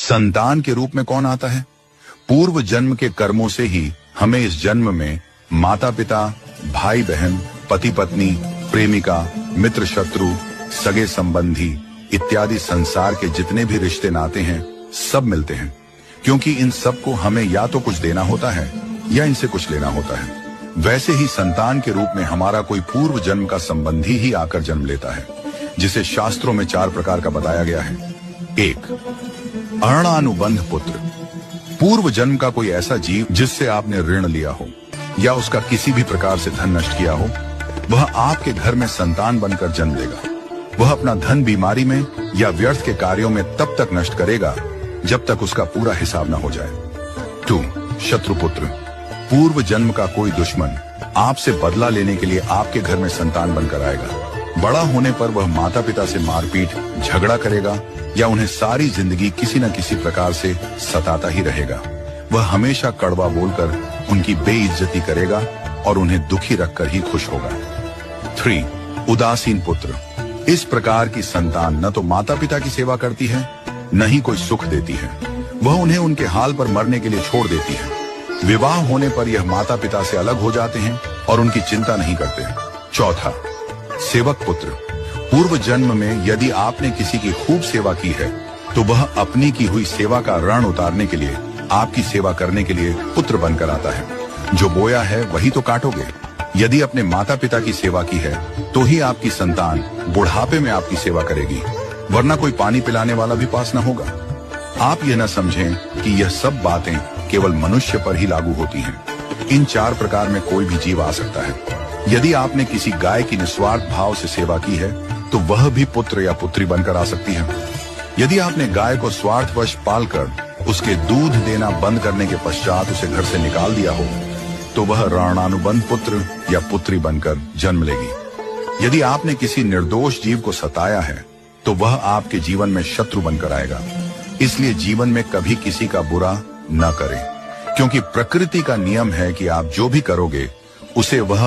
संतान के रूप में कौन आता है? पूर्व जन्म के कर्मों से ही हमें इस जन्म में माता पिता, भाई बहन, पति पत्नी, प्रेमिका, मित्र शत्रु, सगे संबंधी इत्यादि संसार के जितने भी रिश्ते नाते हैं सब मिलते हैं, क्योंकि इन सब को हमें या तो कुछ देना होता है या इनसे कुछ लेना होता है। वैसे ही संतान के रूप में हमारा कोई पूर्व जन्म का संबंधी ही आकर जन्म लेता है, जिसे शास्त्रों में 4 प्रकार का बताया गया है। 1. अणानुबंध पुत्र। पूर्व जन्म का कोई ऐसा जीव जिससे आपने ऋण लिया हो या उसका किसी भी प्रकार से धन नष्ट किया हो, वह आपके घर में संतान बनकर जन्म लेगा। वह अपना धन बीमारी में या व्यर्थ के कार्यों में तब तक नष्ट करेगा जब तक उसका पूरा हिसाब न हो जाए। 2. शत्रुपुत्र। पूर्व जन्म का कोई दुश्मन आपसे बदला लेने के लिए आपके घर में संतान बनकर आएगा। बड़ा होने पर वह माता पिता से मारपीट, झगड़ा करेगा या उन्हें सारी जिंदगी किसी न किसी प्रकार से सताता ही रहेगा। वह हमेशा कड़वा बोलकर उनकी बेइज्जती करेगा और उन्हें दुखी रखकर ही खुश होगा। 3. उदासीन पुत्र। इस प्रकार की संतान न तो माता पिता की सेवा करती है, न ही कोई सुख देती है। वह उन्हें उनके हाल पर मरने के लिए छोड़ देती है। विवाह होने पर यह माता पिता से अलग हो जाते हैं और उनकी चिंता नहीं करते। 4. सेवक पुत्र। पूर्व जन्म में यदि आपने किसी की खूब सेवा की है तो वह अपनी की हुई सेवा का ऋण उतारने के लिए आपकी सेवा करने के लिए पुत्र बनकर आता है। जो बोया है वही तो काटोगे। यदि अपने माता पिता की सेवा की है तो ही आपकी संतान बुढ़ापे में आपकी सेवा करेगी, वरना कोई पानी पिलाने वाला भी पास न होगा। आप यह न समझें कि यह सब बातें केवल मनुष्य पर ही लागू होती हैं। इन 4 प्रकार में कोई भी जीव आ सकता है। यदि आपने किसी गाय की निस्वार्थ भाव से सेवा की है तो वह भी पुत्र या पुत्री बनकर आ सकती है। यदि आपने गाय को स्वार्थवश पालकर उसके दूध देना बंद करने के पश्चात उसे घर से निकाल दिया हो तो वह ऋणानुबंध पुत्र या पुत्री बनकर जन्म लेगी। यदि आपने किसी निर्दोष जीव को सताया है तो वह आपके जीवन में शत्रु बनकर आएगा। इसलिए जीवन में कभी किसी का बुरा न करें, क्योंकि प्रकृति का नियम है कि आप जो भी करोगे उसे वह